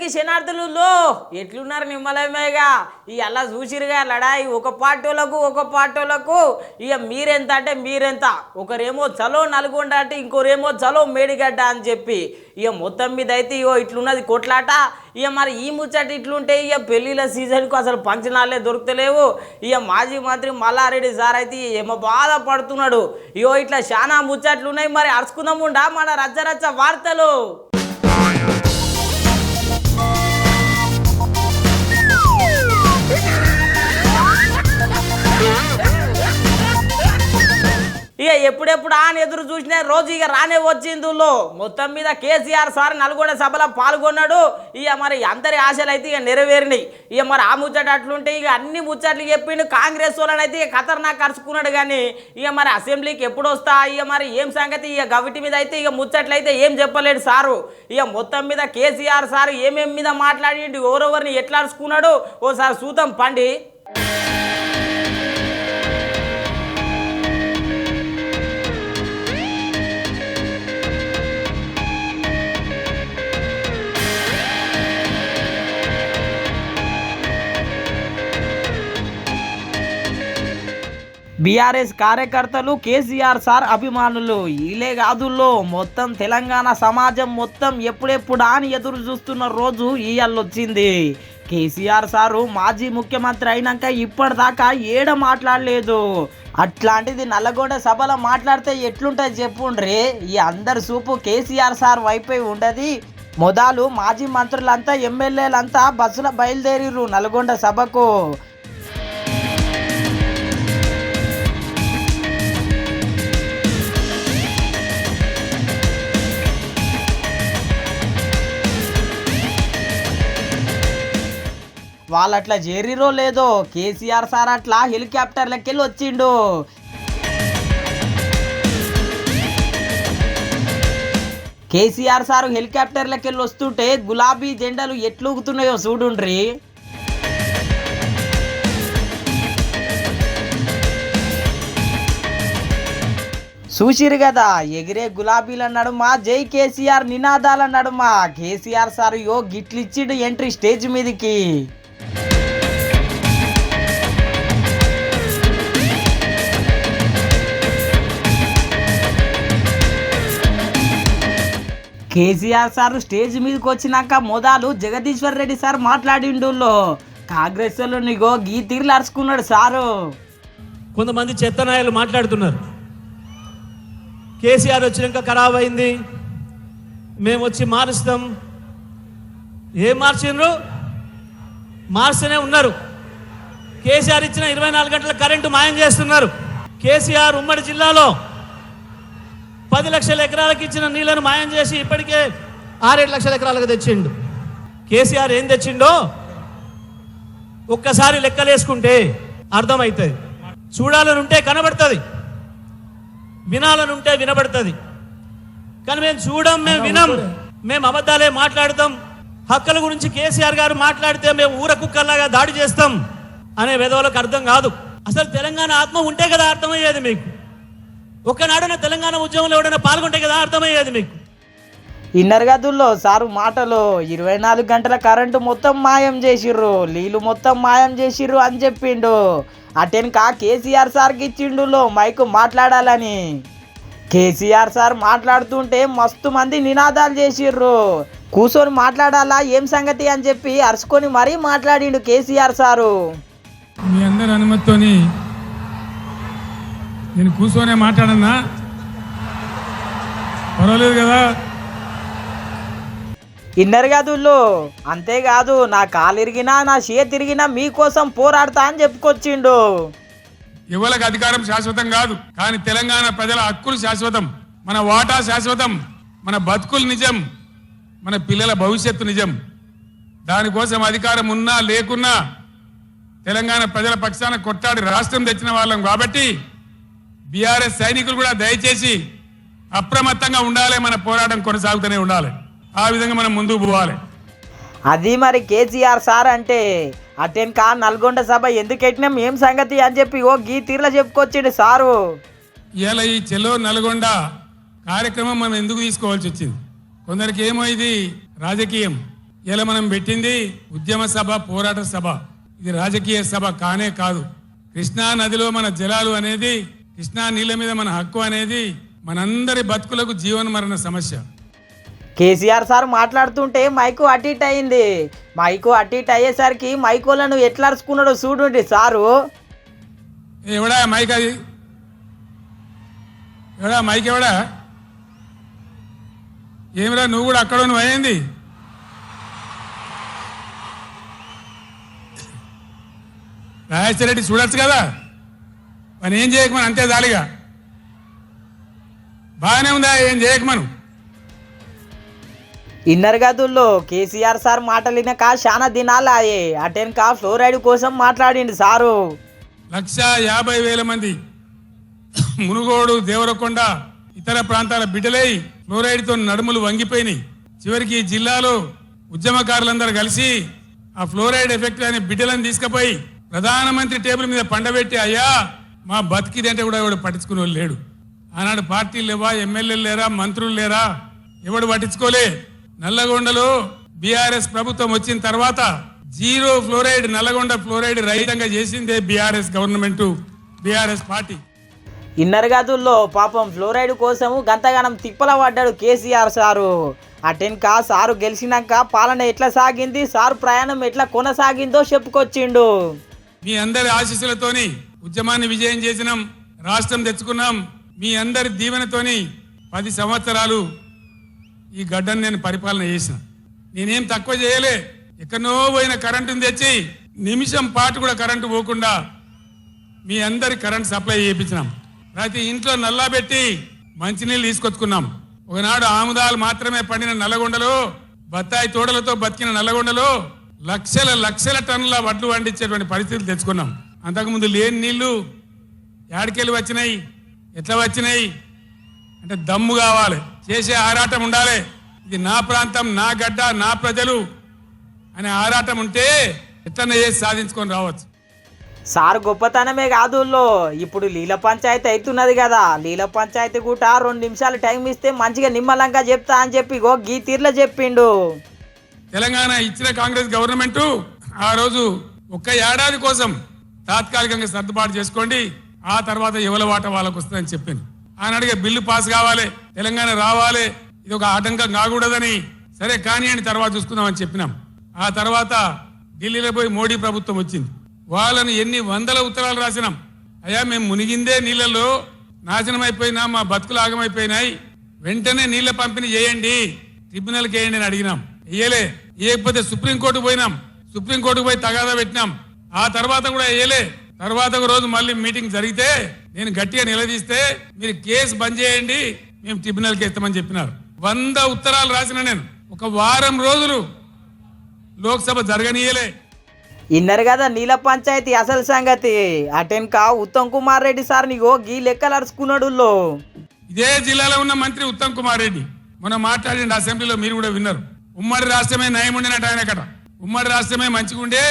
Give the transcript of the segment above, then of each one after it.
అందరికీ శనార్థులు ఎట్లున్నారు నిమ్మలమేగా ఈ అలా చూసిరుగా లడాయి ఒక పార్టీలకు ఇక మీరెంత అంటే మీరెంత ఒకరేమో చలో నల్గొండ అంటే ఇంకోరేమో చలో మేడిగడ్డ అని చెప్పి ఇక మొత్తం మీద అయితే ఇగో ఇట్లున్నది కొట్లాట ఇక మరి ఈ ముచ్చట ఇట్లుంటే ఇక పెళ్ళిళ్ళ సీజన్కు అసలు పంచనాలే దొరుకుతలేవు ఇక మాజీ మంత్రి మల్లారెడ్డి సార్ అయితే ఏమో బాధపడుతున్నాడు ఇగో ఇట్లా చాలా ముచ్చట్లు ఉన్నాయి మరి అరుచుకుందాముండా మన రచ్చ వార్తలు ఇక ఎప్పుడెప్పుడు అని ఎదురు చూసినా రోజు ఇక రానే వచ్చిందులో మొత్తం మీద కేసీఆర్ సార్ నల్గొండ సభలో పాల్గొన్నాడు ఇక మరి అందరి ఆశలు అయితే ఇక నెరవేరినాయి ఇక మరి ఆ ముచ్చట అట్లుంటే ఇక అన్ని ముచ్చట్లు చెప్పిండు కాంగ్రెస్ వాళ్ళని అయితే ఇక ఖతర్నాక్ కరుచుకున్నాడు కానీ ఇక మరి అసెంబ్లీకి ఎప్పుడు వస్తా ఇక మరి ఏం సంగతి ఇక గవిటి మీద అయితే ఇక ముచ్చట్లు అయితే ఏం చెప్పలేడు సారు ఇక మొత్తం మీద కేసీఆర్ సార్ ఏమేమి మీద మాట్లాడి ఎవరెవరిని ఎట్లా అరుచుకున్నాడు ఓసారి చూద్దాం పండి. బీఆర్ఎస్ కార్యకర్తలు కేసీఆర్ సార్ అభిమానులు వీలే కాదుల్లో మొత్తం తెలంగాణ సమాజం మొత్తం ఎప్పుడెప్పుడా అని ఎదురు చూస్తున్న రోజు ఇయ్యాలొచ్చింది. కేసీఆర్ సారు మాజీ ముఖ్యమంత్రి అయినాక ఇప్పటిదాకా ఏడ మాట్లాడలేదు. అట్లాంటిది నల్లగొండ సభలో మాట్లాడితే ఎట్లుంటుంది చెప్పుండ్రి. ఈ అందరి చూపు కేసీఆర్ సార్ వైపే ఉండదు. మొదలు మాజీ మంత్రులంతా ఎమ్మెల్యేలంతా బస్సులో బయలుదేరిరు నల్గొండ సభకు. వాళ్ళు అట్లా చేరిరో లేదో కేసీఆర్ సార్ అట్లా హెలికాప్టర్లకి వెళ్ళి వచ్చిండు. కేసీఆర్ సార్ హెలికాప్టర్లకి వెళ్ళి వస్తుంటే గులాబీ జెండాలు ఎట్లూగుతున్నాయో చూడుండ్రి. చూసిరు కదా ఎగిరే గులాబీల నడుమ జై కేసీఆర్ నినాదాల నడుమ కేసీఆర్ సార్ యో గిట్లిచ్చిడు ఎంట్రీ స్టేజ్ మీదకి. కేసీఆర్ సార్ స్టేజ్ మీదకి వచ్చినాక మొదలు జగదీశ్వర్ రెడ్డి సార్ మాట్లాడిండు. కాంగ్రెస్ వాళ్ళు నీగో గీ తీర్లు అరుచుకున్నాడు సారు. కొంతమంది చెత్త నాయకులు మాట్లాడుతున్నారు కేసీఆర్ వచ్చినాక ఖరాబ్ అయింది మేము వచ్చి మారుస్తాం. ఏం మార్చిండ్రు? మార్స్తూనే ఉన్నారు. కేసీఆర్ ఇచ్చిన 24 గంటల కరెంటు మాయం చేస్తున్నారు. కేసీఆర్ ఉమ్మడి జిల్లాలో 10 లక్షల ఎకరాలకు ఇచ్చిన నీళ్లను మాయం చేసి ఇప్పటికే 6-7 లక్షల ఎకరాలకు తెచ్చిండు. కేసీఆర్ ఏం తెచ్చిండో ఒక్కసారి లెక్కలేసుకుంటే అర్థమవుతుంది. చూడాలనుంటే కనబడుతుంది, వినాలనుంటే వినబడుతుంది. కానీ మేము చూడం, మేము వినం, మేము అబద్ధాలే మాట్లాడతాం. హక్కుల గురించి కేసీఆర్ గారు మాట్లాడితే మేము ఊర కుక్కల్లాగా దాడి చేస్తాం అనే వెధవలకు అర్థం కాదు. అసలు తెలంగాణ ఆత్మ ఉంటే కదా అర్థమయ్యేది మీకు. ఒక్కనాడైనా తెలంగాణ ఉద్యమంలో ఎవడైనా పాల్గొంటే కదా అర్థమయ్యేది మీకు. ఇన్నర్ గదుల్లో సారు మాటలు 24 గంటల కరెంటు మొత్తం మాయం చేసిర్రు, నీళ్ళు మొత్తం మాయం చేసిర్రు అని చెప్పిండు. అటెన్కా కేసీఆర్ సార్కి ఇచ్చిండు మైకు మాట్లాడాలని. కేసీఆర్ సార్ మాట్లాడుతుంటే మస్తు మంది నినాదాలు చేసిర్రు. కూర్చొని మాట్లాడాలా ఏం సంగతి అని చెప్పి అరుచుకొని మరీ మాట్లాడిండు కేసీఆర్ సారు. మీ అందరి అనుమతితోని నేను కూర్చొనే మాట్లాడన్నా, పర్వాలేదు కదా? ఇన్నర్ గదుల్లో అంతేకాదు నా కాలు ఇరిగినా నా చేతి తిరిగినా మీకోసం పోరాడతా అని చెప్పుకొచ్చిండు. ఎవరికి అధికారం శాశ్వతం కాదు, కానీ తెలంగాణ ప్రజల హక్కులు శాశ్వతం, మన వాటా శాశ్వతం, మన బతుకులు నిజం, మన పిల్లల భవిష్యత్తు నిజం. దానికోసం అధికారం ఉన్నా లేకున్నా తెలంగాణ ప్రజల పక్షాన కొట్టాడి రాష్ట్రం తెచ్చిన వాళ్ళం కాబట్టి బీఆర్ఎస్ సైనికులు కూడా దయచేసి అప్రమత్తంగా ఉండాలి. మన పోరాటం కొనసాగుతూనే ఉండాలి. ఆ విధంగా మనం ముందుకు పోవాలి. అది మరి కేసీఆర్ సార్ అంటే. అటెన్కా నల్గొండ సభ ఎందుకు ఎట్టినాం ఏం సంగతి అని చెప్పి ఓ గీ తీర్లా చెప్పుకొచ్చిండు సారు. ఇలా ఈ చెలో నల్గొండ కార్యక్రమం మనం ఎందుకు తీసుకోవాల్సి వచ్చింది? కొందరికి ఏమో ఇది రాజకీయం, ఇలా మనం పెట్టింది ఉద్యమ సభ, పోరాట సభ. ఇది రాజకీయ సభ కానే కాదు. కృష్ణా నదిలో మన జలాలు అనేది, కృష్ణా నీళ్ళ మీద మన హక్కు అనేది మనందరి బతుకులకు జీవన మరణ సమస్య. కేసీఆర్ సార్ మాట్లాడుతుంటే మైకు అటు ఇటు అయింది. మైకు అటు ఇటు అయ్యేసరికి మైకోలను ఎట్లా అరుచుకున్నాడో చూడండి సారు. ఎవడా మైక్ అది? ఎవడా మైక్? ఎవడా? ఏమిరా నువ్వు కూడా అక్కడ నువ్వు అయింది? రాజశేఖర రెడ్డి చూడొచ్చు కదా, మనం ఏం చేయకమని అంతే జాలిగా. బాగానే ఉందా? ఏం చేయకమను. ఇన్నర్ గదుల్లో కేసీఆర్ సార్ మాటలు వినక చాలా దినాలు అయ్యే. అటెన్క ఫ్లోరైడ్ కోసం మాట్లాడిండు సారు. 150,000 మంది మునుగోడు, దేవరకొండ, ఇతర ప్రాంతాల బిడ్డలై ఫ్లోరైడ్తో నడుములు వంగిపోయినాయి. చివరికి జిల్లాలో ఉద్యమకారులందరూ కలిసి ఆ ఫ్లోరైడ్ ఎఫెక్ట్ అనే బిడ్డలను తీసుకుపోయి ప్రధానమంత్రి టేబుల్ మీద పండబెట్టి, అయ్యా మా బతికిదంటే కూడా ఎవడు పట్టించుకునే వాళ్ళు లేడు. ఆనాడు పార్టీలు లేవా, ఎమ్మెల్యేలు లేరా, మంత్రులు లేరా, ఎవడు పట్టించుకోలే. నల్లగొండలో బీఆర్ఎస్ ప్రభుత్వం వచ్చిన తర్వాత జీరో ఫ్లోరైడ్, నల్లగొండ ఫ్లోరైడ్ రహితంగా చేసిందే BRS government, BRS party. Inner గదుల్లో పాపం ఫ్లోరైడ్ కోసం గంతగానం తిప్పల పడ్డాడు కేసీఆర్ సారు. అటెన్క సారు గెలిచినాక పాలన ఎట్లా సాగింది, సారు ప్రయాణం ఎట్లా కొనసాగిందో చెప్పుకొచ్చిండు. మీ అందరి ఆశీస్సులతోని ఉద్యమాన్ని విజయం చేసినాం, రాష్ట్రం తెచ్చుకున్నాం. మీ అందరి దీవెనతోని 10 సంవత్సరాలు ఈ గడ్డను నేను పరిపాలన చేసిన. నేనేం తక్కువ చేయలే. ఎక్కడో పోయిన కరెంటును తెచ్చి నిమిషం పాటు కూడా కరెంటు పోకుండా మీ అందరి కరెంట్ సప్లై చేయించినాం. ప్రతి ఇంట్లో నల్లా పెట్టి మంచినీళ్ళు తీసుకొచ్చుకున్నాం. ఒకనాడు ఆముదాలు మాత్రమే పండిన నల్లగొండలో, బత్తాయి తోటలతో బతికిన నల్లగొండలో లక్షల టన్నుల వడ్లు పండించేటువంటి పరిస్థితులు తెచ్చుకున్నాం. అంతకుముందు లేని నీళ్లు యాడికెళ్ళి వచ్చినాయి, ఎట్లా వచ్చినాయి అంటే దమ్ము కావాలి, చేసే ఆరాటం ఉండాలి. ఇది నా ప్రాంతం, నా గడ్డ, నా ప్రజలు అనే ఆరాటం ఉంటే ఎట్లన్నా చేసి సాధించుకొని రావచ్చు. సార్ గొప్పతనమే కాదు, ఇప్పుడు లీల పంచాయతీ అవుతున్నది కదా, లీల పంచాయతీ కూడా 2 నిమిషాలు టైం ఇస్తే మంచిగా నిమ్మలంగా చెప్తా అని చెప్పి గీ తీర్లో చెప్పిండు. తెలంగాణ ఇచ్చిన కాంగ్రెస్ గవర్నమెంట్ ఆ రోజు 1 ఏడాది కోసం తాత్కాలికంగా సర్దుబాటు చేసుకోండి, ఆ తర్వాత ఎవల వాట వాళ్ళకు వస్తుందని చెప్పింది. ఆనాడుగా బిల్లు పాస్ కావాలి, తెలంగాణ రావాలి, ఇది ఒక ఆటంకం కాకూడదని. సరే కానీ అని తర్వాత చూసుకుందామని చెప్పినాం. ఆ తర్వాత ఢిల్లీలో పోయి మోడీ ప్రభుత్వం వచ్చింది. వాళ్ళని ఎన్ని వందల ఉత్తరాలు రాసినాం. అయ్యా మేము మునిగిందే నీళ్ళలో నాశనం అయిపోయినా, మా బతుకులు ఆగమైపోయినాయి, వెంటనే నీళ్ల పంపిణీ చేయండి, ట్రిబ్యునల్కి వేయండి అని అడిగినాం. వేయలే. వేయకపోతే సుప్రీంకోర్టు పోయినాం, సుప్రీంకోర్టుకు పోయి తగాదా పెట్టినాం. ఆ తర్వాత కూడా వేయలే. తర్వాత ఒక రోజు మళ్ళీ మీటింగ్ జరిగితే నేను గట్టిగా నిలదీస్తే మీరు కేసు బంద్ చేయండి, మేము ట్రిబ్యునల్కి వేస్తామని చెప్పినారు. 100 ఉత్తరాలు రాసిన నేను 1 వారం రోజులు లోక్సభ జరగనీయలే. ఇన్నర్ కదా నీల పంచాయతీ అసలు సంగతి. అటెన్క ఉత్తమ్ కుమార్ రెడ్డి సార్ నీగో గీ లెక్కలు అరుచుకున్నాడు. ఇదే జిల్లాలో ఉన్న మంత్రి ఉత్తమ్ కుమార్ రెడ్డి మొన్న మాట్లాడిండు అసెంబ్లీలో, మీరు కూడా విన్నారు. ఉమ్మడి రాష్ట్రమే నయం ఉండినట్టు ఆయనకట. ఉమ్మడి రాష్ట్రమే మంచిగా ఉండే,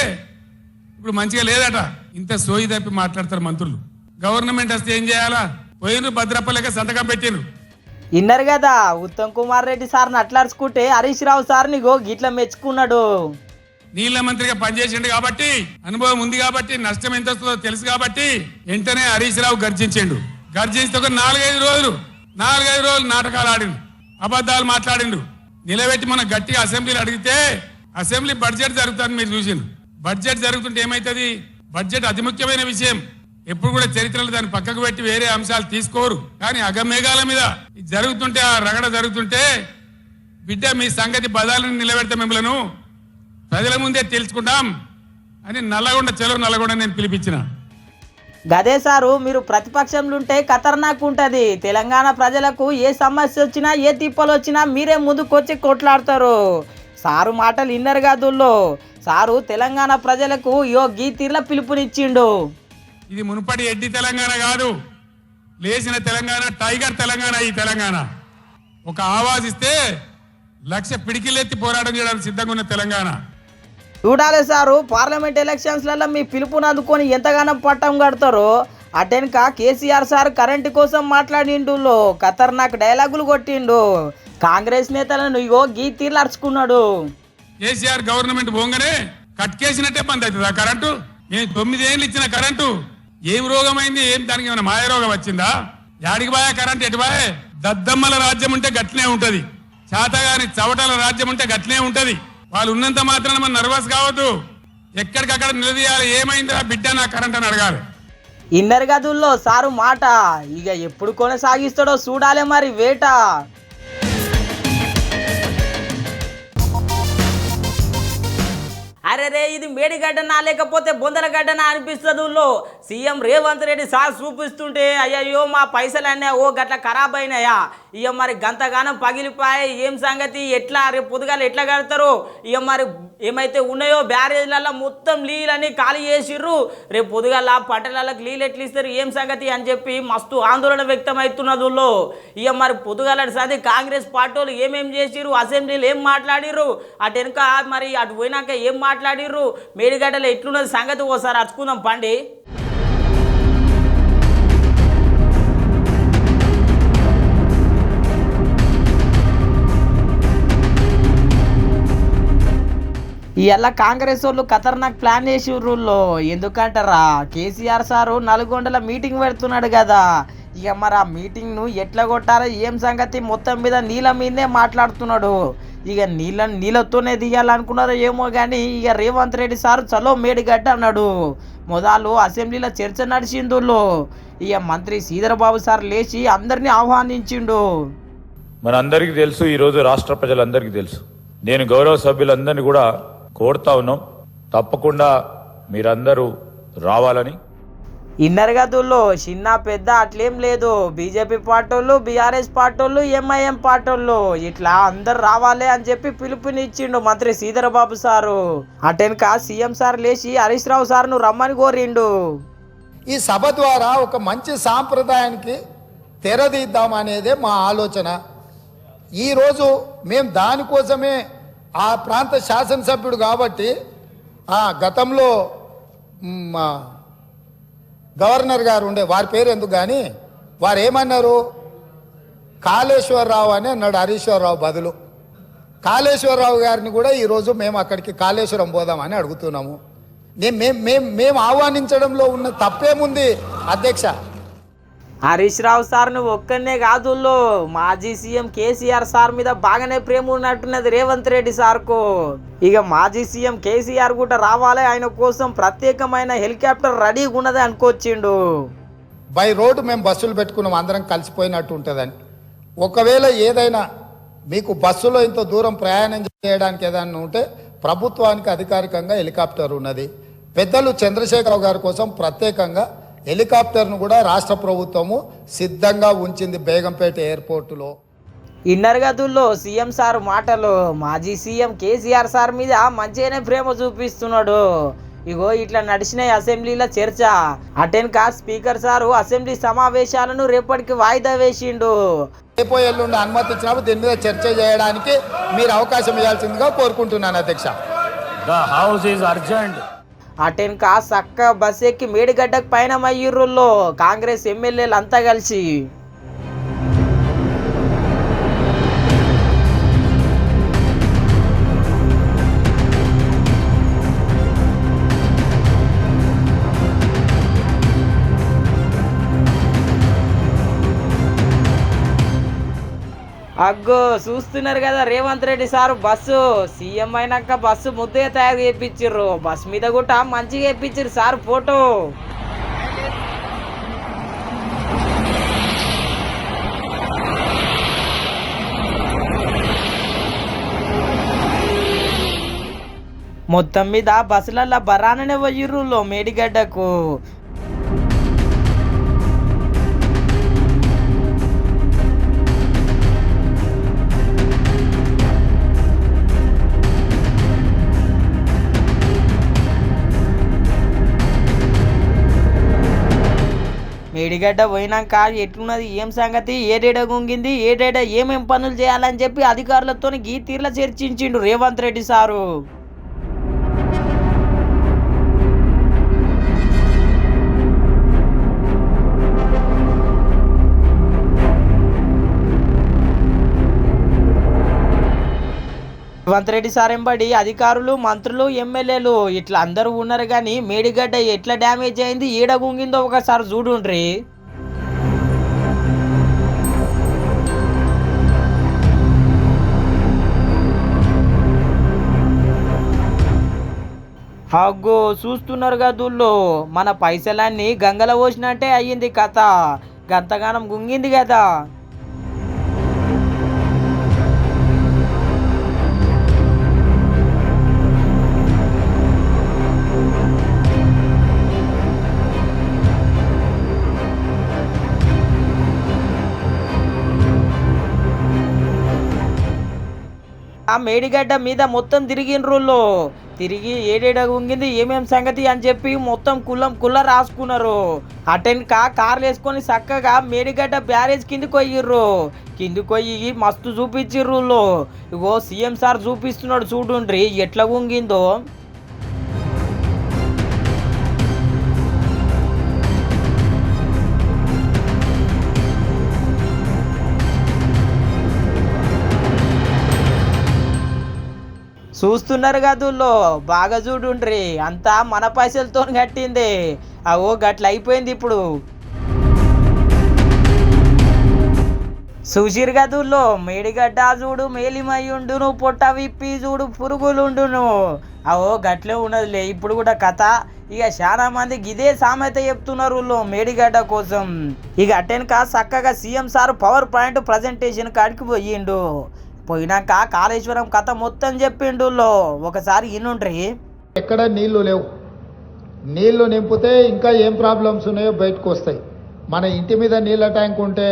ఇప్పుడు మంచిగా లేదట. ఇంత సోయి తప్పి మాట్లాడతారు మంత్రులు. గవర్నమెంట్ వస్తే ఏం చేయాలా? పోయిన భద్రపల్లెక సంతకం పెట్టిను. ఇన్నర్ కదా ఉత్తమ్ కుమార్ రెడ్డి సార్ని అట్లా అరుచుకుంటే హరీష్ రావు సార్ నీగో గిట్లా మెచ్చుకున్నాడు. నీళ్ల మంత్రిగా పనిచేసిండు కాబట్టి, అనుభవం ఉంది కాబట్టి, నష్టం ఎంత వస్తుందో తెలుసు కాబట్టి వెంటనే హరీష్ రావు గర్జించిండు. గర్జిస్తే ఒక 4-5 రోజులు నాటకాలు ఆడిండు, అబద్ధాలు మాట్లాడిండు. నిలబెట్టి మన గట్టిగా అసెంబ్లీలో అడిగితే అసెంబ్లీ బడ్జెట్ జరుగుతుంది. మీరు చూసిండు. బడ్జెట్ జరుగుతుంటే ఏమైతుంది? బడ్జెట్ అతి ముఖ్యమైన విషయం. ఎప్పుడు కూడా చరిత్రలో దాన్ని పక్కకు పెట్టి వేరే అంశాలు తీసుకోరు. కానీ అగమేఘాల మీద జరుగుతుంటే, ఆ రగడ జరుగుతుంటే, బిడ్డ మీ సంగతి బదాలను నిలబెడతా, మిమ్మలను ప్రజల ముందే తెలుసుకుంటాం అని నల్లగొండ చెలో నల్లగొండ నేను పిలిపించిన. గదే సారు, మీరు ప్రతిపక్షంలో ఉంటే ఖతర్నాక్ ఉంటుంది. తెలంగాణ ప్రజలకు ఏ సమస్య వచ్చినా, ఏ తిప్పలు వచ్చినా మీరే ముందుకొచ్చి కొట్లాడతారు. సారు మాటలు ఇన్నర్ కాదుల్లో. సారు తెలంగాణ ప్రజలకు గీ తీర్ల పిలుపునిచ్చిండు. ఇది మునుపటి ఎడ్డి తెలంగాణ కాదు, లేచిన తెలంగాణ, టైగర్ తెలంగాణ. ఈ తెలంగాణ ఒక ఆవాజ్ ఇస్తే 1,00,000 పిడికిలెత్తి పోరాటం చేయడానికి సిద్ధంగా ఉన్న తెలంగాణ. చూడాలి సారు, పార్లమెంట్ ఎలక్షన్స్లలో మీ పిలుపుని అందుకొని ఎంతగానో పట్టం కడతారో. అటెన్క కేసీఆర్ సార్ కరెంటు కోసం మాట్లాడిండు, ఖతర్నాక్ డైలాగులు కొట్టిండు. కాంగ్రెస్ నేతలను గీ తీర్లు అరుచుకున్నాడు. కేసీఆర్ గవర్నమెంట్ పోగానే కట్కేసినట్టే బంద్ అవుతుంది ఆ కరెంటు. నేను 9 ఏళ్ళు ఇచ్చిన కరెంటు ఏం రోగమైంది? ఏం దానికి ఏమైనా మాయ రోగం వచ్చిందా? యాడికి బాయా కరెంట్? ఎటు బాయే? దద్దమ్మల రాజ్యం ఉంటే గట్లనే ఉంటది, చాతగాని చవటల రాజ్యం ఉంటే గట్లనే ఉంటది. వాళ్ళు ఉన్నంత మాత్రాన మనం నర్వస్ కావద్దు, ఎక్కడికక్కడ నిలదీయాలి. ఏమైందా బిడ్డ నా కరెంట్ అని అడగాలి. ఇన్నర్ గదుల్లో సారు మాట ఇక ఎప్పుడు కొనసాగిస్తాడో చూడాలి మరి వేట. అరే రే ఇది మేడిగడ్డనా లేకపోతే బొందల గడ్డనా అనిపిస్తుంది. సీఎం రేవంత్ రెడ్డి సార్ చూపిస్తుంటే అయ్యయ్యో మా పైసలన్నీ ఓ గట్ల ఖరాబ్ అయినాయా, ఇక మరి గంతగానం పగిలిపోయి ఏం సంగతి, ఎట్లా రేపు పొద్దుగాల ఎట్లా కడతారు, ఇక మరి ఏమైతే ఉన్నాయో బ్యారేజ్లలో మొత్తం నీళ్ళని ఖాళీ చేసిర్రు, రేపు పొద్దుగాల పంటలకు నీళ్ళు ఎట్లా ఇస్తారు ఏం సంగతి అని చెప్పి మస్తు ఆందోళన వ్యక్తం అవుతున్నది. ఇక మరి పొద్దుగాల సది కాంగ్రెస్ పార్టీ వాళ్ళు ఏమేం చేసిర్రు, అసెంబ్లీలో ఏం మాట్లాడిర్రు, అటు వెనుక మరి అటు పోయినాక ఏం మాట్లాడిర్రు, మేడిగడ్డలో ఎట్లున్నది సంగతి ఓసారి అచ్చుకుందాం పండి. ఇవాళ కాంగ్రెస్ వాళ్ళు ఖతర్నాక్ ప్లాన్ చేసి ఊళ్ళో ఎందుకంటారా, కేసీఆర్ సారు నల్గొండల మీటింగ్ పెడుతున్నాడు కదా, ఇక మరి ఆ మీటింగ్ను ఎట్లా కొట్టారో ఏం సంగతి మొత్తం మీద నీళ్ళ మీదే మాట్లాడుతున్నాడు. ఇక నీళ్ళతోనే దిగాలనుకున్నారో ఏమో కానీ ఇక రేవంత్ రెడ్డి సారు చలో మేడిగడ్డ అన్నాడు. మొదలు అసెంబ్లీలో చర్చ నడిచిందులో ఇక మంత్రి శ్రీధరబాబు సార్ లేచి అందరినీ ఆహ్వానించిండు. మనందరికీ తెలుసు, ఈరోజు రాష్ట్ర ప్రజలందరికీ తెలుసు, నేను గౌరవ సభ్యులందరినీ కూడా కోరుతా ఉన్నాం, తప్పకుండా మీరందరూ రావాలని. ఇన్నర్ గదుల్లో చిన్న పెద్ద అట్లేం లేదు, బీజేపీ పార్టీలు, బీఆర్ఎస్ పార్టీలు, ఎంఐఎం పార్టీలు ఇట్లా అందరు రావాలి అని చెప్పి పిలుపునిచ్చిండు మంత్రి శ్రీధరబాబు సారు. అటెనక సీఎం సార్ లేచి హరీష్ రావు సార్ను రమ్మని కోరిండు. ఈ సభ ద్వారా ఒక మంచి సాంప్రదాయానికి తెరదీద్దామనేదే మా ఆలోచన. ఈరోజు మేము దానికోసమే ఆ ప్రాంత శాసనసభ్యుడు కాబట్టి గతంలో గవర్నర్ గారు ఉండే, వారి పేరు ఎందుకు కానీ వారు ఏమన్నారు, కాళేశ్వరరావు అని అన్నాడు హరీశ్వరరావు బదులు. కాళేశ్వరరావు గారిని కూడా ఈరోజు మేము అక్కడికి కాళేశ్వరం పోదామని అడుగుతున్నాము. మేము ఆహ్వానించడంలో ఉన్న తప్పేముంది అధ్యక్ష? హరీష్ రావు సార్ను ఒక్కనే కాదు, మాజీ సీఎం కేసీఆర్ సార్ మీద బాగానే ప్రేమ ఉన్నట్టున్నది రేవంత్ రెడ్డి సార్కు. ఇక మాజీ సీఎం కేసీఆర్ కూడా రావాలి, ఆయన కోసం ప్రత్యేకమైన హెలికాప్టర్ రెడీగా ఉన్నది అనుకొచ్చిండు. బై రోడ్డు మేము బస్సులు పెట్టుకున్నాం, అందరం కలిసిపోయినట్టు ఉంటుందని. ఒకవేళ ఏదైనా మీకు బస్సులో ఇంత దూరం ప్రయాణం చేయడానికి ఏదైనా ఉంటే ప్రభుత్వానికి అధికారికంగా హెలికాప్టర్ ఉన్నది. పెద్దలు చంద్రశేఖరరావు గారి కోసం ప్రత్యేకంగా హెలికాప్టర్ను కూడా రాష్ట్ర ప్రభుత్వము సిద్ధంగా ఉంచింది బేగంపేట ఎయిర్పోర్టులో. ఇన్నర్ గదుల్లో సీఎం సార్ మాటలు మాజీ సీఎం కేసీఆర్ సార్ మీద మంచిగానే ప్రేమ చూపిస్తున్నాడు. ఇగో ఇట్లా నడిచినాయి అసెంబ్లీలో చర్చ. అటెనక స్పీకర్ సారు అసెంబ్లీ సమావేశాలను రేపటికి వాయిదా వేసిండు. రేపో ఎల్లుండి అనుమతి ఇచ్చినప్పుడు దీని మీద చర్చ చేయడానికి మీరు అవకాశం ఇవ్వాల్సిందిగా కోరుకుంటున్నాను అధ్యక్ష. The house is urgent. అటెనక సక్క బస్ ఎక్కి మేడిగడ్డకు పైన మయ్యూరుల్లో కాంగ్రెస్ ఎమ్మెల్యేలు అంతా కలిసి. అగ్గో చూస్తున్నారు కదా Revanth Reddy sir bus, CM అయినాక బస్సు ముద్దే తయారు చేయించారు, బస్ మీద కూడా మంచిగా వేయించారు సార్ ఫోటో. మొత్తం మీద బస్సులల్లో బరాననే పోయిర్రు మేడిగడ్డకు. మేడిగడ్డ పోయినాక ఎట్లున్నది ఏం సంగతి, ఏడేడ గుంగింది, ఏడేడ ఏమేం పనులు చేయాలని చెప్పి అధికారులతో గీ తీర్ల చర్చించిండు రేవంత్ రెడ్డి సారు. రేవంత్ రెడ్డి సార్ ఎంబడి అధికారులు మంత్రులు ఎమ్మెల్యేలు ఇట్లా అందరూ ఉన్నారు కానీ మేడిగడ్డ ఎట్లా డ్యామేజ్ అయింది ఈడ గుంగిందో ఒకసారి చూడుండ్రి. అగ్గో చూస్తున్నారు కదుల్లో మన పైసలన్నీ గంగల పోసినట్టే అయ్యింది కథ. గంతగానం గుంగింది కదా. ఆ మేడిగడ్డ మీద మొత్తం తిరిగినరుల్లో తిరిగి ఏడేడ గుంగింది ఏమేం సంగతి అని చెప్పి మొత్తం కుల్ల రాసుకున్నారు. అటెన్కా కార్లు వేసుకొని చక్కగా మేడిగడ్డ బ్యారేజ్ కిందికి పోయిర్రు. కిందికి పోయి మస్తు చూపించిర్రు. ఇగో సీఎం సార్ చూపిస్తున్నాడు చూడుండ్రి ఎట్లా గుంగిందో. చూస్తున్నారు కదుల్లో బాగా చూడుండ్రి అంతా మన పైసలతో కట్టింది. అవో గట్ల అయిపోయింది ఇప్పుడు. చూసిరు కదుల్లో మేడిగడ్డ చూడు మేలిమయ్యుండును పొట్ట విప్పి చూడు పురుగులుండును. అవో గట్లే ఉన్నదిలే ఇప్పుడు కూడా కథ. ఇక చాలా మంది ఇదే సామెత చెప్తున్నారు మేడిగడ్డ కోసం. ఇక అటెన్కా చక్కగా CM sir power point presentation కాడికి పోయిండు. పోయినాక కాళేశ్వరం కథ మొత్తం చెప్పిండు. ఒకసారి ఇనుండ్రి. ఎక్కడ నీళ్లు లేవు, నీళ్లు నింపితే ఇంకా ఏం ప్రాబ్లమ్స్ ఉన్నాయో బయటకు వస్తాయి. మన ఇంటి మీద నీళ్ళ ట్యాంక్ ఉంటే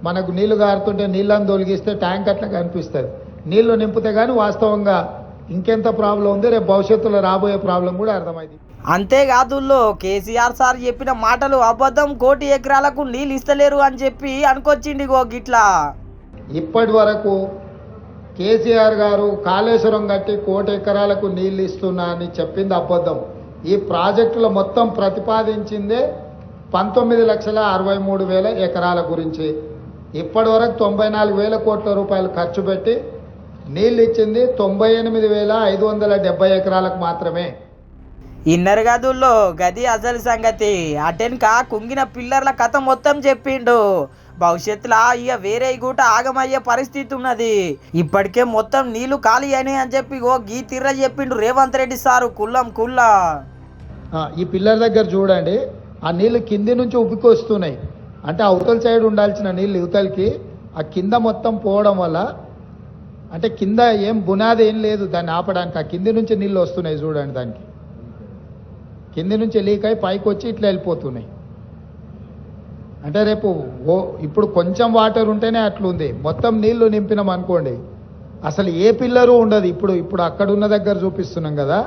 మనకు నీళ్లు గారుతుంటే నీళ్ళని తొలగిస్తే ట్యాంక్ అట్లా కనిపిస్తుంది. నీళ్లు నింపితే కానీ వాస్తవంగా ఇంకెంత ప్రాబ్లం ఉంది, రేపు భవిష్యత్తులో రాబోయే ప్రాబ్లం కూడా అర్థమైంది. అంతేకాదు కేసీఆర్ సార్ చెప్పిన మాటలు అబద్ధం. 1 కోటి ఎకరాలకు నీళ్ళు ఇస్తలేరు అని చెప్పి అనుకొచ్చిండి గిట్లా. ఇప్పటి వరకు కేసీఆర్ గారు కాళేశ్వరం కట్టి 1 కోటి ఎకరాలకు నీళ్లు ఇస్తున్నా అని చెప్పింది అబద్ధం. ఈ ప్రాజెక్టులో మొత్తం ప్రతిపాదించిందే 19,63,000 ఎకరాల గురించి. ఇప్పటి వరకు 94,000 కోట్ల రూపాయలు ఖర్చు పెట్టి నీళ్ళు ఇచ్చింది 98,570 ఎకరాలకు మాత్రమే. ఇన్నర్ గదుల్లో గది అసలు సంగతి. అటెన్కా కుంగిన పిల్లర్ల కథ మొత్తం చెప్పిండు. భవిష్యత్తులో ఇక వేరే గూట ఆగమయ్యే పరిస్థితి ఉన్నది. ఇప్పటికే మొత్తం నీళ్లు ఖాళీ అయినాయి అని చెప్పి గీ తిర్ర చెప్పిండు రేవంత్ రెడ్డి సారు కుల్లా. ఈ పిల్లర్ దగ్గర చూడండి, ఆ నీళ్లు కింది నుంచి ఉబ్బికొస్తున్నాయి. అంటే అవతల సైడ్ ఉండాల్సిన నీళ్ళు యువతలకి ఆ కింద మొత్తం పోవడం వల్ల, అంటే కింద ఏం బునాది ఏం లేదు దాన్ని ఆపడానికి. ఆ కింది నుంచి నీళ్ళు వస్తున్నాయి చూడండి, దానికి కింది నుంచి లీక్ అయి పైకి వచ్చి ఇట్లా వెళ్ళిపోతున్నాయి. అంటే రేపు ఇప్పుడు కొంచెం వాటర్ ఉంటేనే అట్లుంది. మొత్తం నీళ్లు నింపినాం అనుకోండి అసలు ఏ పిల్లరు ఉండదు. ఇప్పుడు అక్కడ ఉన్న దగ్గర చూపిస్తున్నాం కదా,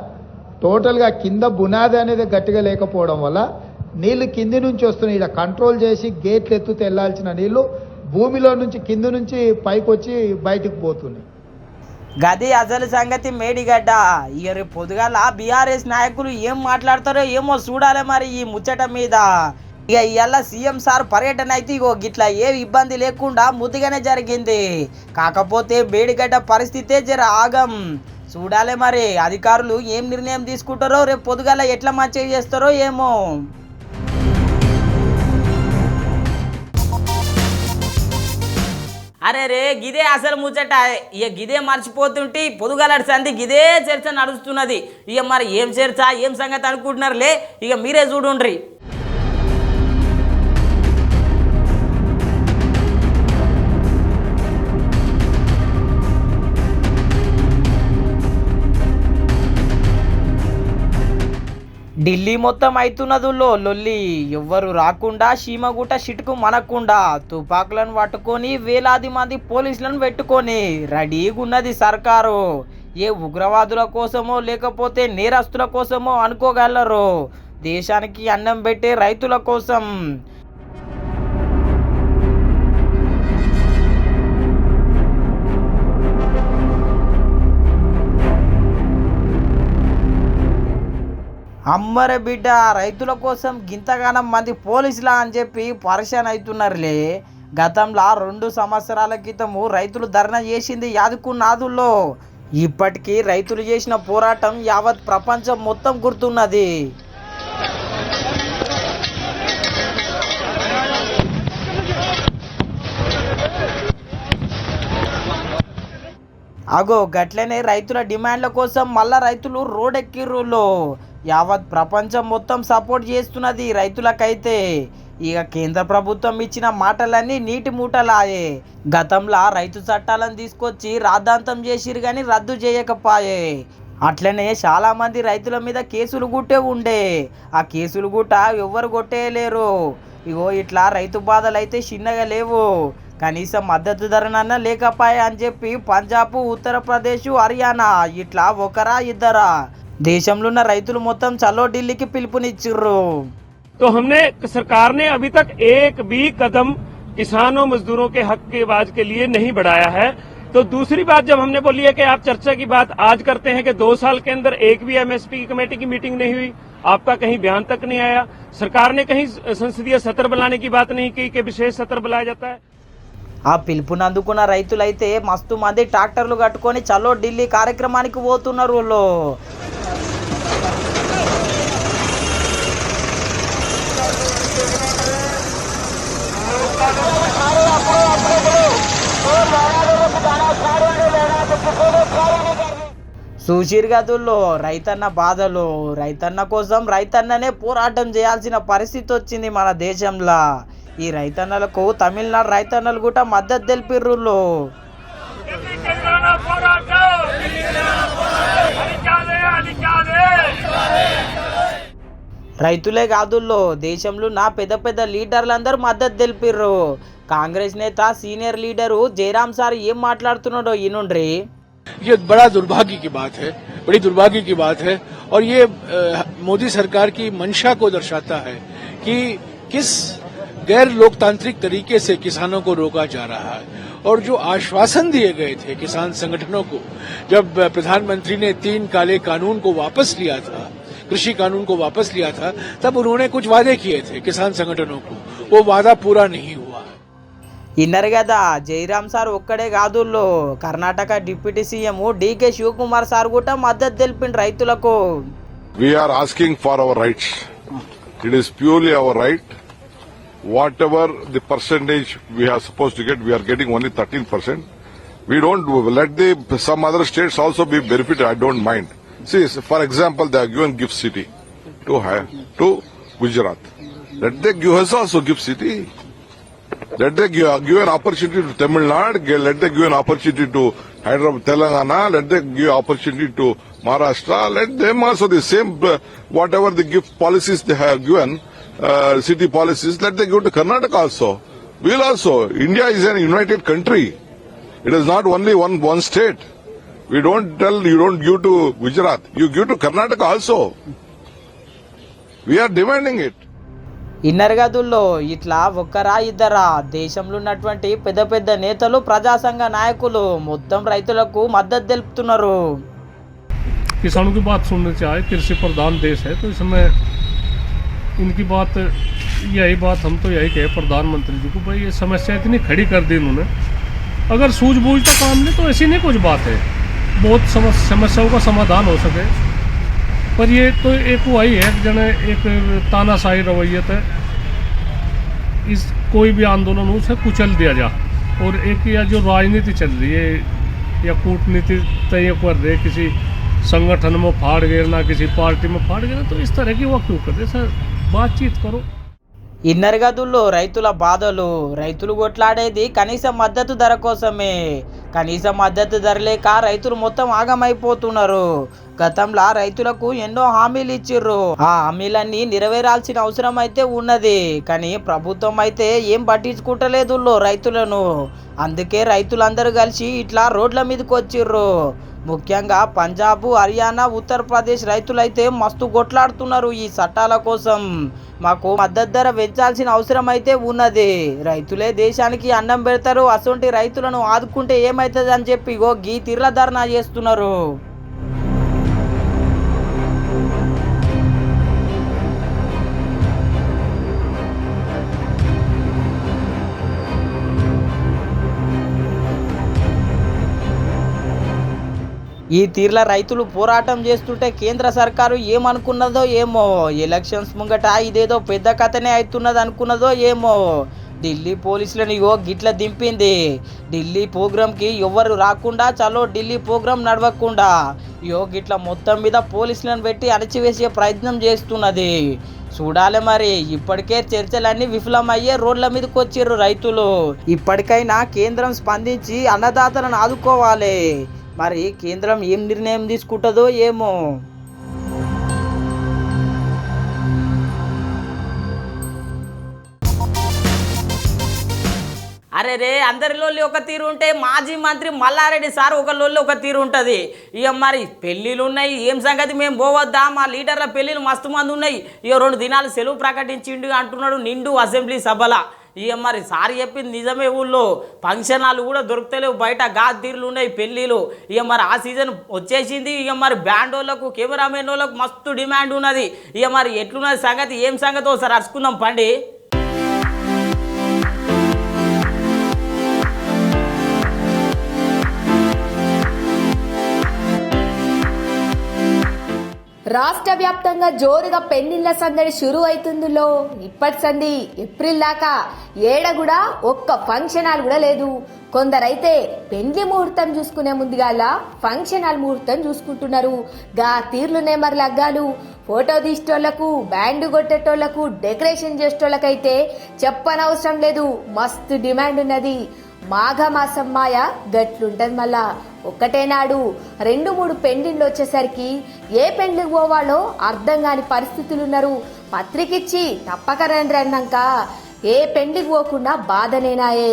టోటల్గా కింద బునాది అనేది గట్టిగా లేకపోవడం వల్ల నీళ్లు కింది నుంచి వస్తున్నాయి. ఇక్కడ కంట్రోల్ చేసి గేట్లు ఎత్తుతే వెళ్లాల్సిన నీళ్లు భూమిలో నుంచి కింది నుంచి పైకి వచ్చి బయటకు పోతున్నాయి. గది అసలు సంగతి మేడిగడ్డ. ఇక రేపు పొద్దుగాల బీఆర్ఎస్ నాయకులు ఏం మాట్లాడతారో ఏమో చూడాలి మరి ఈ ముచ్చట మీద. ఇక ఇవాళ సీఎం సార్ పర్యటన అయితే గిట్లా ఏ ఇబ్బంది లేకుండా ముద్దుగానే జరిగింది. కాకపోతే మేడిగడ్డ పరిస్థితే జర ఆగం. చూడాలి మరి అధికారులు ఏం నిర్ణయం తీసుకుంటారో, రేపు పొద్దుగాల ఎట్లా మంచిగా చేస్తారో ఏమో. అరే రే గిదే అసలు ముచ్చట. ఇక గిదే మర్చిపోతుంటే పొదుగలాడి సంది గిదే చర్చ నడుస్తున్నది. ఇక మరి ఏం చర్చ ఏం సంగతి అనుకుంటున్నారులే, ఇక మీరే చూడుండ్రి. ఢిల్లీ మొత్తం అవుతున్నదుల్లో లొల్లి. ఎవ్వరు రాకుండా చీమగుట్ట షిటుకు మనకుండా తుపాకులను పట్టుకొని వేలాది మంది పోలీసులను పెట్టుకొని రెడీగా ఉన్నది సర్కారు. ఏ ఉగ్రవాదుల కోసమో లేకపోతే నేరస్తుల కోసమో అనుకోగలరు, దేశానికి అన్నం పెట్టే రైతుల కోసం. అమ్మరే బిడ్డ, రైతుల కోసం గింతగానం మంది పోలీసులా అని చెప్పి పరేషాన్ అవుతున్నారులే. గతంలో 2 సంవత్సరాల క్రితము రైతులు ధర్నా చేసింది యాదుకున్నాదుల్లో. ఇప్పటికీ రైతులు చేసిన పోరాటం యావత్ ప్రపంచం మొత్తం గుర్తున్నది. అగో గట్లనే రైతుల డిమాండ్ల కోసం మళ్ళా రైతులు రోడ్డెక్కిర్రులో. యావత్ ప్రపంచం మొత్తం సపోర్ట్ చేస్తున్నది రైతులకైతే. ఇక కేంద్ర ప్రభుత్వం ఇచ్చిన మాటలన్నీ నీటి మూటలాయే. గతంలో రైతు చట్టాలను తీసుకొచ్చి రాద్ధాంతం చేసిరు కానీ రద్దు చేయకపాయే. అట్లనే చాలామంది రైతుల మీద కేసులు గుట్టే ఉండే. ఆ కేసులు గుట్ట ఎవ్వరు కొట్టేయలేరు. ఇగో ఇట్లా రైతు బాధలు అయితే చిన్నగా లేవు. కనీసం మద్దతు ధరనన్నా లేకపాయే అని చెప్పి పంజాబ్, ఉత్తరప్రదేశ్, హర్యానా ఇట్లా ఒకరా ఇద్దరా దేశంలో ఉన్న రైతులు మొత్తం చలో ఢిల్లీకి పిలుపునిచ్చిర్రు. तो हमने सरकार ने अभी तक एक भी कदम किसानों मजदूरों के हक की आवाज के लिए नहीं बढ़ाया है। तो दूसरी बात जब हमने बोली है कि आप चर्चा की बात आज करते हैं कि 2 साल के अंदर एक भी एमएसपी कमेटी की मीटिंग नहीं हुई, आपका कहीं बयान तक नहीं आया, सरकार ने कहीं संसदीय सत्र बुलाने की बात नहीं की कि विशेष सत्र बुलाया जाता है। ఆ పిలుపుని అందుకున్న రైతులైతే మస్తు మంది ట్రాక్టర్లు కట్టుకొని చలో ఢిల్లీ కార్యక్రమానికి పోతున్నారు. వాళ్ళు చూసిరు గదుల్లో రైతన్న బాధలు. రైతన్న కోసం రైతన్ననే పోరాటం చేయాల్సిన పరిస్థితి వచ్చింది మన దేశంలో. ఈ రైతన్నలకు తమిళనాడు రైతన్నలు కూడా మద్దతు తెలిపిర్రు. రైతులే కాదుల్లో దేశంలో నా పెద్ద పెద్ద లీడర్లందరూ మద్దతు తెలిపిర్రు. కాంగ్రెస్ నేత సీనియర్ లీడరు జయరాం సార్ ఏం మాట్లాడుతున్నాడో ఈనుండ్రి. ये बड़ा दुर्भाग्य की बात है, बड़ी दुर्भाग्य की बात है और ये मोदी सरकार की मंशा को दर्शाता है कि किस गैर लोकतांत्रिक तरीके से किसानों को रोका जा रहा है। और जो आश्वासन दिए गए थे किसान संगठनों को जब प्रधानमंत्री ने 3 काले कानून को वापस लिया था, कृषि कानून को वापस लिया था, तब उन्होंने कुछ वादे किए थे किसान संगठनों को, वो वादा पूरा नहीं हुआ। ఇన్నరు కదా జయరాం సార్ ఒక్కడే కాదుల్లో Karnataka deputy CM DK Shivakumar sir కూడా మద్దతు తెలిపిండు రైతులకు. We are asking for our rights. It is purely our right. Whatever the percentage we are supposed to get, we are getting only 13%. We don't let some other states also be benefited. I don't mind. See, for example, they are given gift city to Gujarat. Let they give us also gift city. Let they give an opportunity to Tamil Nadu. Let they give an opportunity to Hyderabad, Telangana. Let they give opportunity to Maharashtra. Let them also the same whatever the gift policies they have given, city policies. Let they give to Karnataka also. We'll also. India is a united country. It is not only one state. We don't tell you don't give to Gujarat. You give to Karnataka also. We are demanding it. Inner గదుల్లో ఇట్లా ఒక్కరా ఇద్దరా దేశంలో ఉన్నటువంటి పెద్ద పెద్ద నేతలు ప్రజా సంఘ నాయకులు మొత్తం రైతులకు మద్దతు తెలుపుతున్నారు. किसानों की बात सुनने से आए, कृषि प्रधान देश है तो इसमें इनकी बात यही बात हम तो यही कहे प्रधानमंत्री जी को, भाई ये समस्या इतनी खड़ी कर दी इन्होंने, अगर सूझबूझ का काम ले तो ऐसी नहीं कुछ बात है, बहुत समस्याओं का समाधान हो सके। पर ये तो एक वही है जने एक तानाशाही रवैयत है, इस कोई भी आंदोलन उसे कुचल दिया जा। और एक या जो राजनीति चल रही है या कूटनीति तय कर रहे किसी संगठन में फाड़ गिरना, किसी पार्टी में फाड़ गिरना, तो इस तरह की वो क्यों करते सर, बातचीत करो. ఇన్నర్ గదుల్లో రైతుల బాధలు. రైతులు కొట్లాడేది కనీస మద్దతు ధర కోసమే. కనీస మద్దతు ధర లేక రైతులు మొత్తం ఆగమైపోతున్నారు. గతంలో రైతులకు ఎన్నో హామీలు ఇచ్చిర్రు. ఆ హామీలన్నీ నెరవేరాల్సిన అవసరం అయితే ఉన్నది. కానీ ప్రభుత్వం అయితే ఏం పట్టించుకుంటలేదు రైతులను. అందుకే రైతులందరూ కలిసి ఇట్లా రోడ్ల మీదకి వచ్చిర్రు. ముఖ్యంగా పంజాబ్, హర్యానా, ఉత్తరప్రదేశ్ రైతులైతే మస్తు కొట్లాడుతున్నారు ఈ చట్టాల కోసం. మాకు మద్దతు ధర పెంచాల్సిన అవసరం అయితే ఉన్నది. రైతులే దేశానికి అన్నం పెడతారు. అసొంటి రైతులను ఆదుకుంటే ఏమవుతుంది అని చెప్పి గీ తీర్ల ధర్నా చేస్తున్నారు. ఈ తీర్ల రైతులు పోరాటం చేస్తుంటే కేంద్ర సర్కారు ఏమనుకున్నదో ఏమో, ఎలక్షన్స్ ముంగట ఇదేదో పెద్ద కథనే అవుతున్నది అనుకున్నదో ఏమో. ఢిల్లీ పోలీసులను గిట్ల దింపింది. ఢిల్లీ ప్రోగ్రాంకి ఎవరు రాకుండా చలో ఢిల్లీ ప్రోగ్రాం నడవకుండా గిట్ల మొత్తం మీద పోలీసులను పెట్టి అణచివేసే ప్రయత్నం చేస్తున్నది. చూడాలి మరి. ఇప్పటికే చర్చలన్నీ విఫలమయ్యే రోడ్ల మీదకి వచ్చిర్రు రైతులు. ఇప్పటికైనా కేంద్రం స్పందించి అన్నదాతలను ఆదుకోవాలి. మరి కేంద్రం ఏం నిర్ణయం తీసుకుంటుందో ఏమో. అరే రే, అందరి లొల్లి ఒక తీరు ఉంటే మాజీ మంత్రి మల్లారెడ్డి సార్ ఒక లొల్లి ఒక తీరు ఉంటుంది. ఇక మరి పెళ్ళిళ్ళు ఉన్నాయి, ఏం సంగతి మేము పోవద్దా, మా లీడర్ల పెళ్ళిళ్ళు మస్తు మంది ఉన్నాయి, ఇక 2 దినాలు సెలవు ప్రకటించిండు అంటున్నాడు నిండు అసెంబ్లీ సభల. ఇక మరి సార్ చెప్పింది నిజమే, ఊళ్ళో ఫంక్షన్ హాల్ కూడా దొరుకుతలేవు, బయట తీర్లు ఉన్నాయి పెళ్ళిళ్ళు. ఇక మరి ఆ సీజన్ వచ్చేసింది. ఇక మరి బ్యాండ్ వాళ్ళకు కెమెరామెన్ వాళ్ళకు మస్తు డిమాండ్ ఉన్నది. ఇక మరి ఎట్లున్నది సంగతి, ఏం సంగతి ఒకసారి అరుచుకుందాం పండి. రాష్ట్ర వ్యాప్తంగా జోరుగా పెళ్లిళ్ల సందడి షురు అవుతుందిలో. ఇప్పటి సంది ఏప్రిల్ దాకా ఏడ కూడా ఒక్క ఫంక్షన్ హాల్ కూడా లేదు. కొందరైతే పెళ్లి ముహూర్తం చూసుకునే ముందుగాల ఫంక్షన్ హాల్ ముహూర్తం చూసుకుంటున్నారు. గా తీర్లు నెంబర్ లగ్గాలు, ఫోటో తీసేటోళ్లకు, బ్యాండ్ కొట్టేటోళ్లకు, డెకరేషన్ చేసేటోళ్ళకైతే చెప్పనవసరం లేదు, మస్తు డిమాండ్ ఉన్నది. మాఘమాసం మాయ గట్లుంటది. మళ్ళా ఒక్కటే నాడు 2-3 పెండింగ్లు వచ్చేసరికి ఏ పెండ్లికి పోవాలో అర్థం కాని పరిస్థితులున్నారు. పత్రికిచ్చి తప్పక రండి అన్నాక ఏ పెండ్లికి పోకుండా బాధనేనాయే.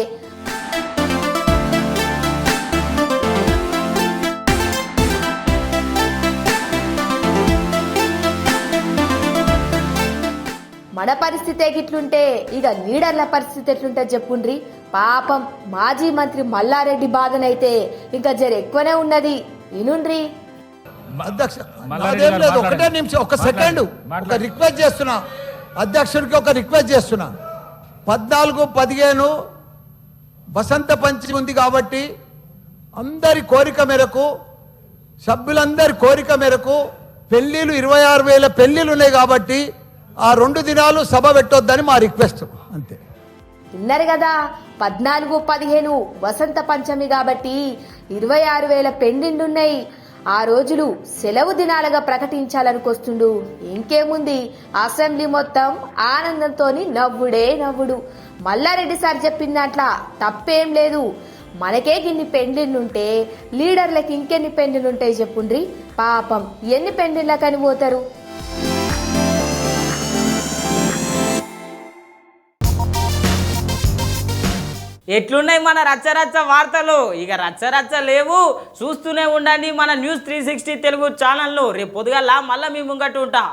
మన పరిస్థితి ఎగిట్లుంటే ఇక లీడర్ల పరిస్థితి ఎట్లుంటే చెప్పుండ్రి. పాపం మాజీ మంత్రి మల్లారెడ్డి బాధనైతే ఇంకా జర ఎక్కువనే ఉన్నది. వినుండ్రి. అధ్యక్ష, అదేం లేదు, ఒకటే నిమిషం, ఒక సెకండ్, ఒక రిక్వెస్ట్ చేస్తున్నా అధ్యక్షుడికి, ఒక రిక్వెస్ట్ చేస్తున్నా. 14-15 వసంత పంచమి ఉంది కాబట్టి అందరి కోరిక మేరకు, సభ్యులందరి కోరిక మేరకు పెళ్లిళ్ళు 26,000 పెళ్లిళ్ళు ఉన్నాయి కాబట్టి ఆ 2 దినాలు సభ పెట్టొద్దని మా రిక్వెస్ట్, అంతే. విన్నారు కదా, 14-15 వసంత పంచమి కాబట్టి 26,000 పెండిండున్నాయి. ఆ రోజులు సెలవు దినాలుగా ప్రకటించాలనుకొస్తుండు. ఇంకేముంది, అసెంబ్లీ మొత్తం ఆనందంతో నవ్వుడే నవ్వుడు. మల్లారెడ్డి సార్ చెప్పిందట్లా తప్పేం లేదు. మనకే గిన్ని పెండిండుంటే లీడర్లకి ఇంకెన్ని పెండిండుంటాయి చెప్పుండ్రి. పాపం ఎన్ని పెండిండ్లకని పోతారు. ఎట్లున్నాయి మన రచ్చరచ్చ వార్తలు? ఇక రచ్చరచ్చ లేవు, చూస్తూనే ఉండండి మన న్యూస్ 360 తెలుగు ఛానల్ను. రేపు పొద్దుగాల మళ్ళీ మీ ముంగట్టు ఉంటా.